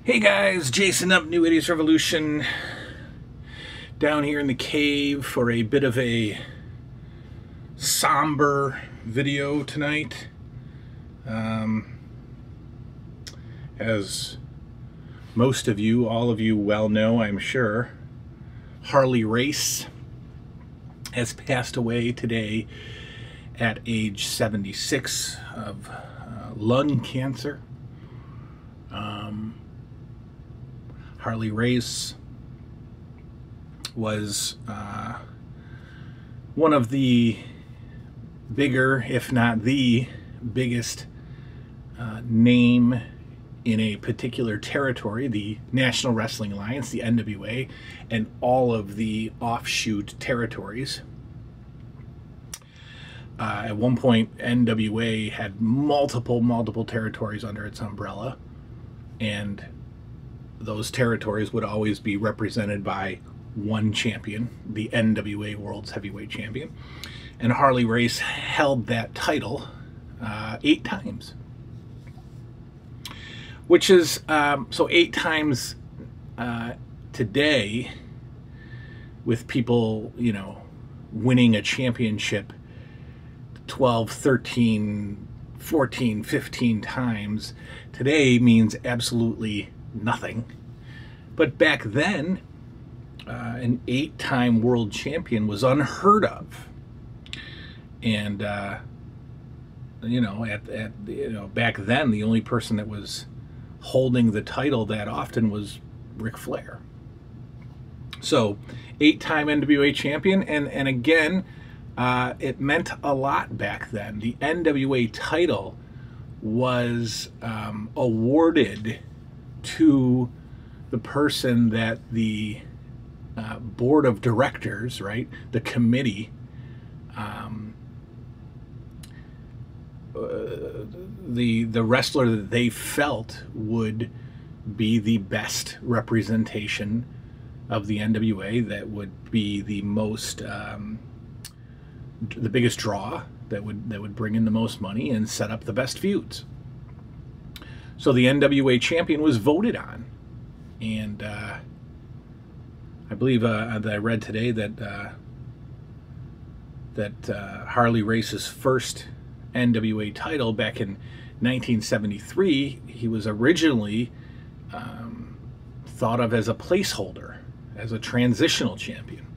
Hey guys, Jason up, New Idiots Revolution, down here in the cave for a bit of a somber video tonight. As most of you, all of you well know, I'm sure, Harley Race has passed away today at age 76 of lung cancer. Harley Race was one of the bigger, if not the biggest name in a particular territory, the National Wrestling Alliance, the NWA, and all of the offshoot territories. At one point, NWA had multiple territories under its umbrella, and those territories would always be represented by one champion, the NWA World's Heavyweight Champion. And Harley Race held that title 8 times. Which is, so 8 times today, with people, you know, winning a championship 12, 13, 14, 15 times, today means absolutely nothing. But back then, an 8-time world champion was unheard of. And you know, back then, the only person that was holding the title that often was Ric Flair. So 8-time NWA champion, and again, it meant a lot back then. The NWA title was awarded to the person that the board of directors, right, the committee, the wrestler that they felt would be the best representation of the NWA, that would be the most the biggest draw, that would bring in the most money and set up the best feuds. So the NWA champion was voted on, and I believe that I read today that Harley Race's first NWA title back in 1973, he was originally thought of as a placeholder, as a transitional champion,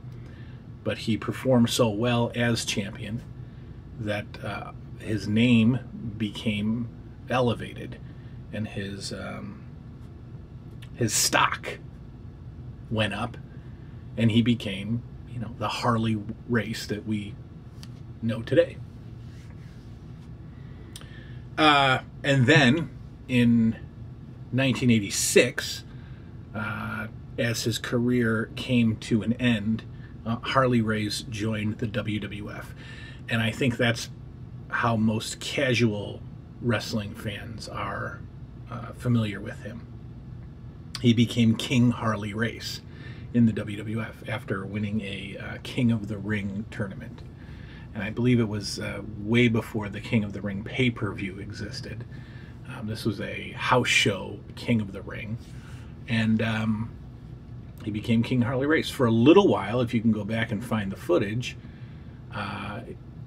but he performed so well as champion that his name became elevated, and his stock went up, and he became, you know, the Harley Race that we know today. And then in 1986, as his career came to an end, Harley Race joined the WWF, and I think that's how most casual wrestling fans are familiar with him. He became King Harley Race in the WWF after winning a King of the Ring tournament. And I believe it was way before the King of the Ring pay-per-view existed. This was a house show, King of the Ring. And he became King Harley Race. For a little while, if you can go back and find the footage,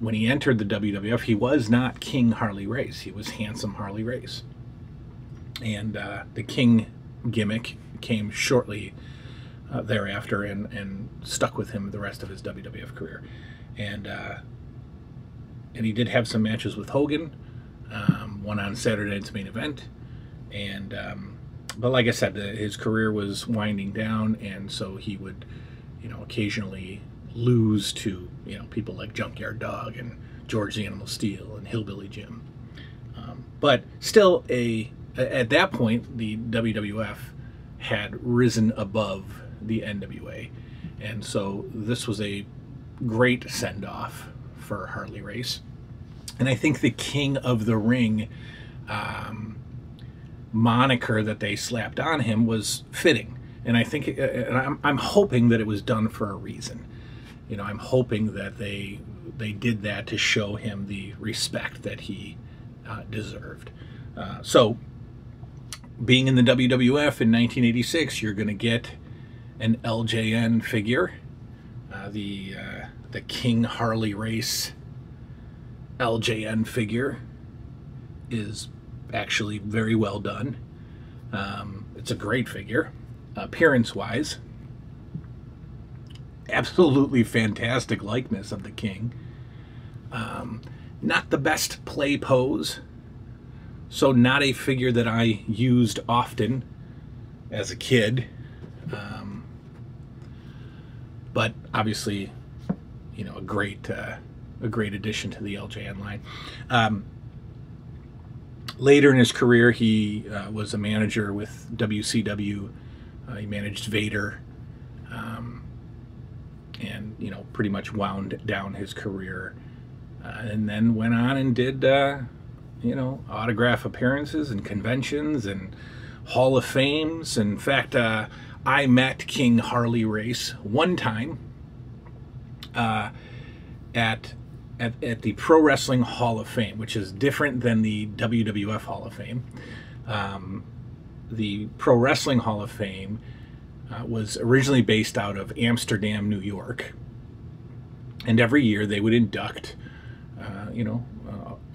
when he entered the WWF, he was not King Harley Race. He was Handsome Harley Race. And the King gimmick came shortly thereafter and stuck with him the rest of his WWF career. And he did have some matches with Hogan, one on Saturday Night's Main Event, and but like I said, his career was winding down, and so he would, you know, occasionally lose to, you know, people like Junkyard Dog and George the Animal Steele and Hillbilly Jim. But still, at that point, the WWF had risen above the NWA, and so this was a great send-off for Harley Race. And I think the King of the Ring moniker that they slapped on him was fitting, and I think, and I'm hoping that it was done for a reason. You know, I'm hoping that they did that to show him the respect that he deserved. So being in the WWF in 1986, you're going to get an LJN figure, the King Harley Race LJN figure is actually very well done. It's a great figure, appearance-wise. Absolutely fantastic likeness of the King. Not the best play pose, so not a figure that I used often as a kid. But obviously, you know, a great addition to the LJN line. Later in his career, he was a manager with WCW. He managed Vader, and you know, pretty much wound down his career, and then went on and did you know, autograph appearances and conventions and Hall of Fames. In fact, I met King Harley Race one time at the Pro Wrestling Hall of Fame, which is different than the WWF Hall of Fame. The Pro Wrestling Hall of Fame was originally based out of Amsterdam, New York, and every year they would induct, you know,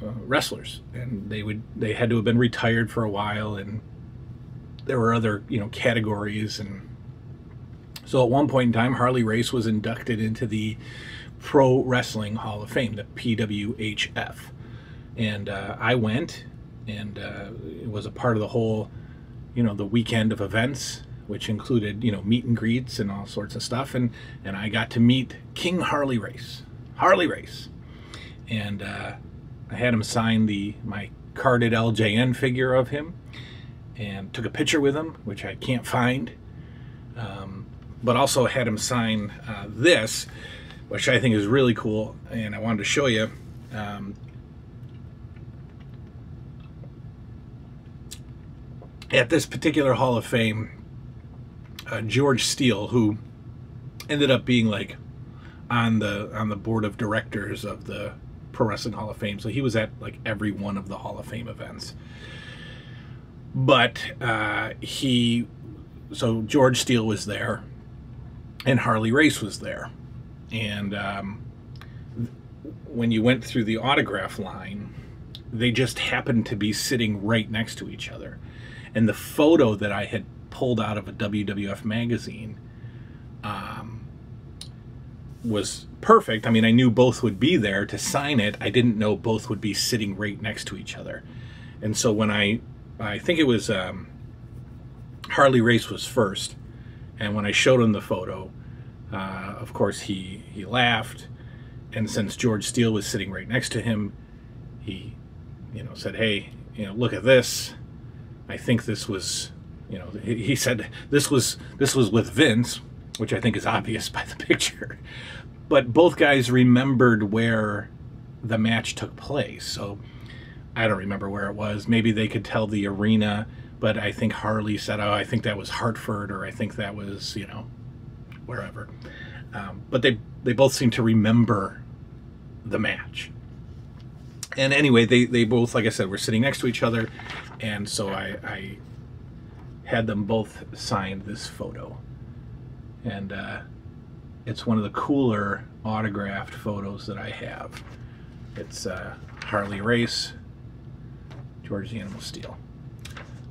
wrestlers, and they had to have been retired for a while, and there were other, you know, categories. And so at one point in time, Harley Race was inducted into the Pro Wrestling Hall of Fame, the PWHF, and I went, and it was a part of the whole, you know, the weekend of events, which included, you know, meet and greets and all sorts of stuff, and I got to meet King Harley Race, and I had him sign my carded LJN figure of him, and took a picture with him, which I can't find, but also had him sign this, which I think is really cool, and I wanted to show you. At this particular Hall of Fame, George Steele, who ended up being like on the board of directors of the Pro Wrestling Hall of Fame, so he was at like every one of the Hall of Fame events. But so George Steele was there, and Harley Race was there, and when you went through the autograph line, they just happened to be sitting right next to each other. And the photo that I had pulled out of a WWF magazine was perfect. I mean, I knew both would be there to sign it. I didn't know both would be sitting right next to each other. And so when I think it was Harley Race was first, and when I showed him the photo, of course he laughed. And since George Steele was sitting right next to him, he, you know, said, "Hey, you know, look at this. I think this was," you know, he said this was with Vince, which I think is obvious by the picture. But both guys remembered where the match took place. So I don't remember where it was. Maybe they could tell the arena, but I think Harley said, "Oh, I think that was Hartford," or "I think that was, you know, wherever." But they both seem to remember the match. And anyway, they both, like I said, were sitting next to each other, and so I had them both sign this photo. And it's one of the cooler autographed photos that I have. It's Harley Race, George the Animal Steele.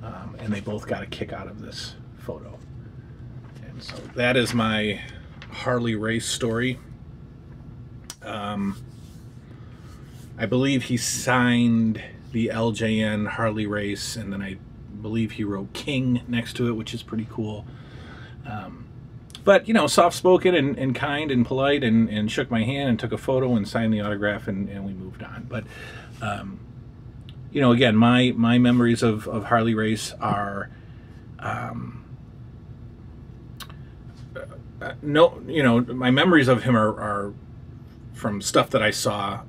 And they both got a kick out of this photo. And so that is my Harley Race story. I believe he signed the LJN Harley Race, and then I believe he wrote King next to it, which is pretty cool. But, you know, soft-spoken and kind and polite, and shook my hand and took a photo and signed the autograph, and we moved on. But, you know, again, my memories of Harley Race are, my memories of him are from stuff that I saw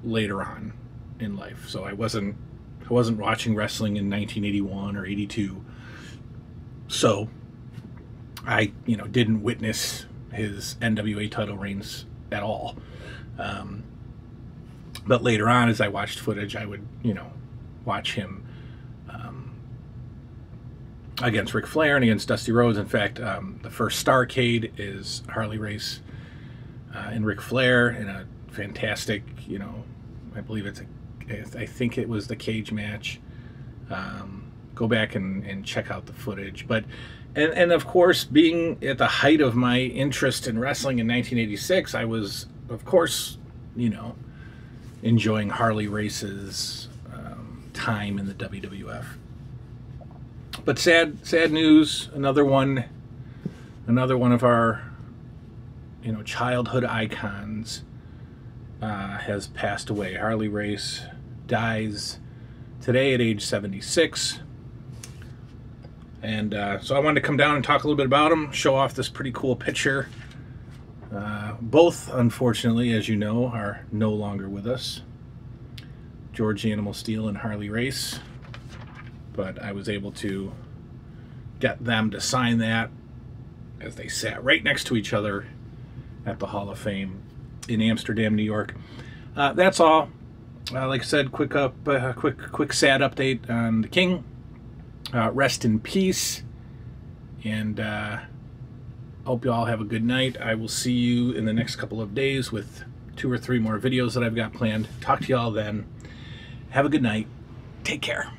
later on in life. So I wasn't watching wrestling in 1981 or 82. So I, you know, didn't witness his NWA title reigns at all. But later on, as I watched footage, I would, you know, watch him against Ric Flair and against Dusty Rhodes. In fact, the first Starrcade is Harley Race and Ric Flair in a fantastic, you know, I believe I think it was the cage match. Go back and check out the footage. But and of course, being at the height of my interest in wrestling in 1986, I was, of course, you know, enjoying Harley Race's time in the WWF. But sad news. Another one of our, you know, childhood icons has passed away. Harley Race dies today at age 76. And so I wanted to come down and talk a little bit about him, show off this pretty cool picture. Both, unfortunately, as you know, are no longer with us. George the Animal Steele and Harley Race. But I was able to get them to sign that as they sat right next to each other at the Hall of Fame in Amsterdam, New York. That's all. Like I said, quick sad update on the King. Rest in peace, and hope you all have a good night. I will see you in the next couple of days with 2 or 3 more videos that I've got planned. Talk to you all then. Have a good night. Take care.